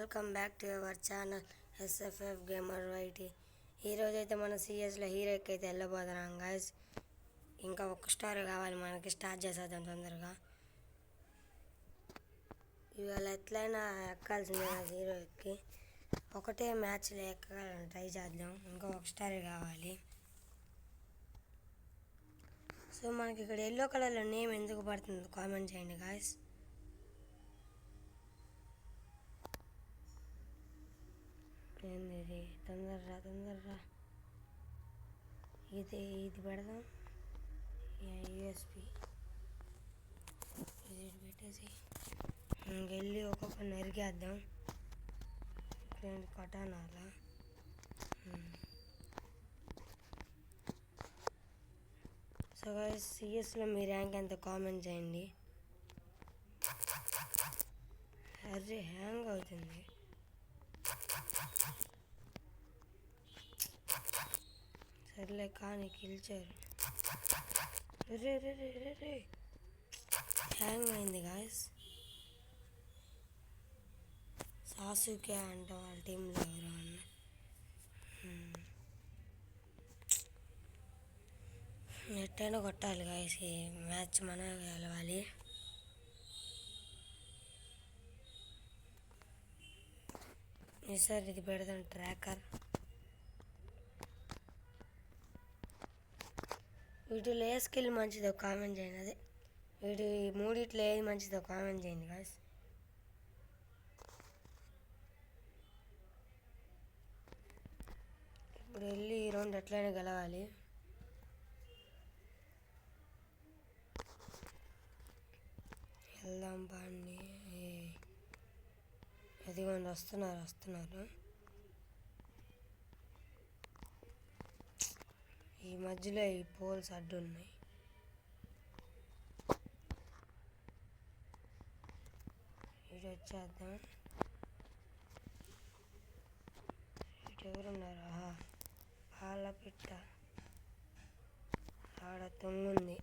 Welcome back to our channel SFF gamer YT. ఈరోజైతే మన సిఎస్లో హీరోకి అయితే వెళ్ళబోతున్నాం గాయస్. ఇంకా ఒక స్టార్ కావాలి మనకి, స్టార్ట్ చేసేద్దాం తొందరగా. ఇవాళ ఎట్లయినా ఎక్కాల్సిందే హీరోకి. ఒకటే మ్యాచ్లో ఎక్కాలని ట్రై చేద్దాం. ఇంకా ఒక స్టార్ కావాలి. సో మనకి ఇక్కడ ఎల్లో కలర్లో నేమ్ ఎందుకు పడుతుందో కామెంట్ చేయండి గాయస్. ఏంది ఇది? తొందరరా ఇది పెడదాం. యూఎస్పి ఇది పెట్టేసి ఇంకెళ్ళి ఒక్కొక్క నరికేద్దాం. కటానాలా సో గాయ్స్, సిఎస్లో మీ ర్యాంక్ ఎంత కామెంట్ చేయండి. అరే హ్యాంగ్ అవుతుంది. సర్లే కానీ గెలిచారు. రే హ్యాంగ్ అయింది గాయస్. సాసుకే అంట వాళ్ళ టీంలో ఎవరు అన్న. ఎట్టైనా కొట్టాలి గాయస్, ఈ మ్యాచ్ మనం గెలవాలి. ఈసారి ఇది పెడదాం ట్రాకర్. వీటిలో ఏ స్కిల్ మంచిదో కామెంట్ చేయండి. అదే వీటి మూడిట్లో ఏది మంచిదో కామెంట్ చేయండి గాయస్. ఇప్పుడు వెళ్ళి ఈ రౌండ్ ఎట్లయినా గెలవాలి. వెళ్దాం బాండి. అదిగోండి వస్తున్నారు. ఈ మధ్యలో ఈ పోల్స్ అడ్డు ఉన్నాయి. ఇటు వచ్చేద్దాం. ఇటు ఎవరున్నారు? పాల పిట్ట ఆడ తొంగుంది.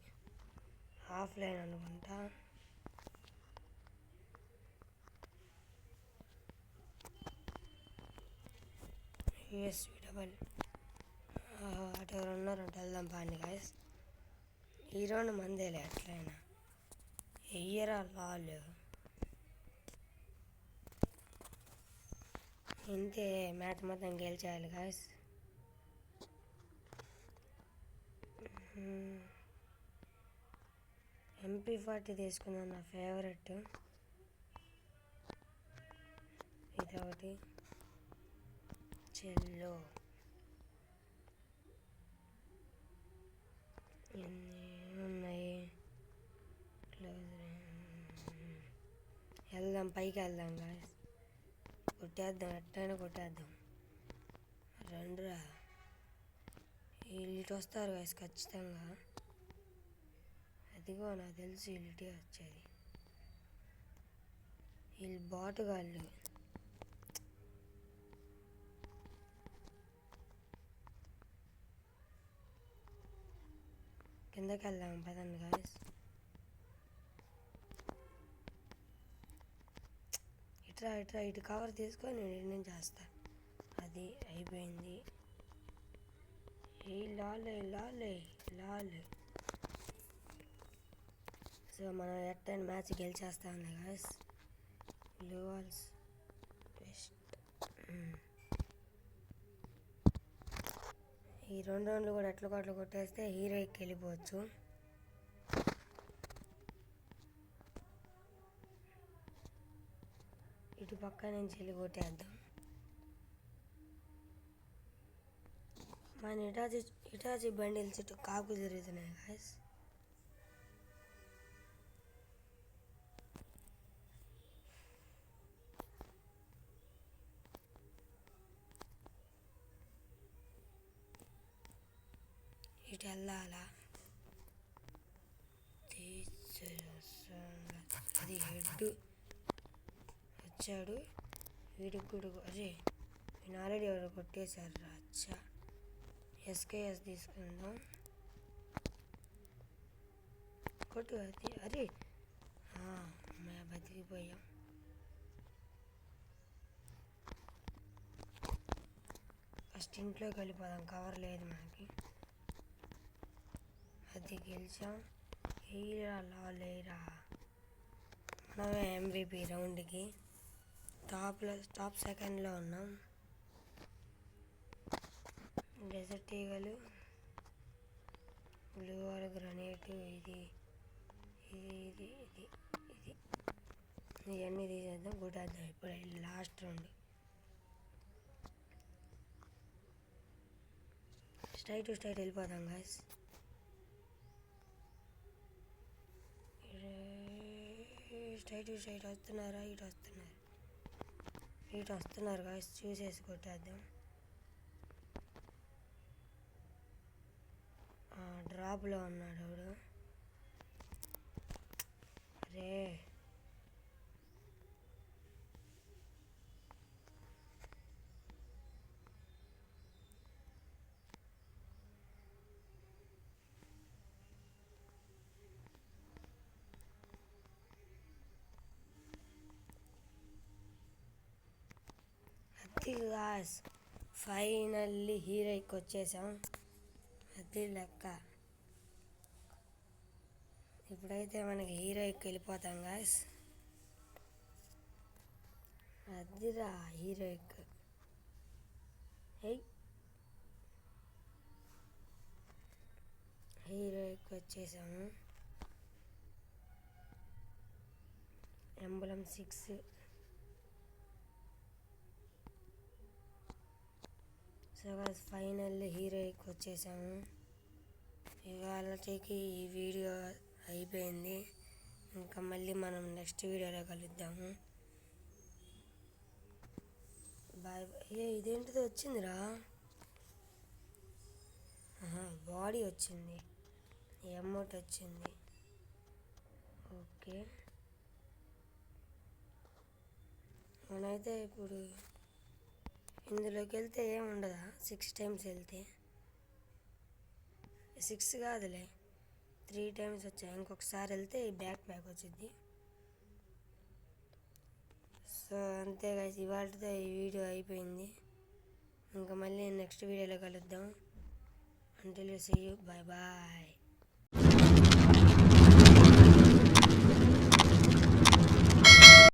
ఆఫ్లైన్ అనుకుంటా. యూఎస్వి డబల్ అటు ఎవరు ఉన్నారంటే వెళ్దాం పాండి గాయస్. ఈ రౌండ్ మందేలే ఎట్లయినా. ఎయ్యరా లాలు ఇంతే. మ్యాచ్ మొత్తం గెలిచేయాలి గాయస్. MP40 తీసుకున్నాను, నా ఫేవరెట్. ఇదొకటి చెల్లో. ఉన్నాయి. వెళ్దాం, పైకి వెళ్దాం గాయస్. కొట్టేద్దాం, ఎట్టైనా కొట్టేద్దాం. రండిరా, వీళ్ళు ఇటు వస్తారు గాయస్ ఖచ్చితంగా. అదిగో నాకు తెలుసు వీళ్ళు ఇటే వచ్చేది. వీళ్ళు బాటుగాళ్ళు. కిందకి వెళ్దాం పదండి గాయస్. ఇటు కవర్ తీసుకొని నేను ఇటు నుంచి చేస్తా. అది అయిపోయింది. లాలే. సో మనం ఎట్టైన మ్యాచ్ గెలిచేస్తాం గాయస్. Blue walls best. ఈ 2 రౌండ్లు కూడా ఎట్లా కొట్టేస్తే హీరోకి వెళ్ళిపోవచ్చు. ఇటు పక్క నుంచి వెళ్ళి కొట్టేద్దాం. మన ఇటాచి బండిల్ చుట్టూ కాకు తిరుగుతున్నాయి గాయస్. ఇటు వెళ్ళాలా? అది హెడ్ వచ్చాడు. వీడికి కూడా అరే నేను ఆల్రెడీ ఎవరు కొట్టేశారు. అచ్చా, ఎస్కేఎస్ తీసుకుందాం. కొట్టు అది. అరే బతికిపోయాం. ఫస్ట్ ఇంట్లోకి వెళ్ళిపోదాం, కవర్ లేదు మనకి. అది గెలిచాం. హీరా లేరా, మనమే MVP రౌండ్కి. టాప్ సెకండ్లో ఉన్నాం. డెజర్ట్ ఈగలు, బ్లూ వాల్ గ్రనేట్, ఇది ఇవన్నీ తీసేద్దాం, కొట్టేద్దాం. ఇప్పుడు లాస్ట్ రౌండ్. స్ట్రైట్ వెళ్ళిపోదాం గాయస్. స్ట్రైట్ వస్తున్నారా? ఇటు వస్తున్నారు గాయస్, చూసేసి కొట్టేద్దాం. డ్రాప్లో ఉన్నాడు వాడు. రే అది గాయస్, ఫైనల్లీ హీరోకి వచ్చేసాం. అది లెక్క. ఇప్పుడైతే మనకి హీరోకి వెళ్ళిపోతాం గాయస్. అదిరా హీరోయిక్. హీరోయిక్ వచ్చేసాము. Emblem 6. So guys, finally heroic వచ్చేసాము. ఇవాళకి ఈ వీడియో అయిపోయింది. ఇంకా మళ్ళీ మనం నెక్స్ట్ వీడియోలో కలుద్దాము. బాయ్. ఇదేంటిది వచ్చిందిరా? బాడీ వచ్చింది, అమౌంట్ వచ్చింది. ఓకే, మనమైతే ఇప్పుడు ఇందులోకి వెళ్తే ఏముండదా? 6 times వెళ్తే 6 కాదులే, 3 times వచ్చాయి. ఇంకొకసారి వెళ్తే బ్యాక్ వచ్చింది. సో అంతే గైస్, ఇవాళతో ఈ వీడియో అయిపోయింది. ఇంకా మళ్ళీ నెక్స్ట్ వీడియోలో కలుద్దాం. Until you see you, bye bye.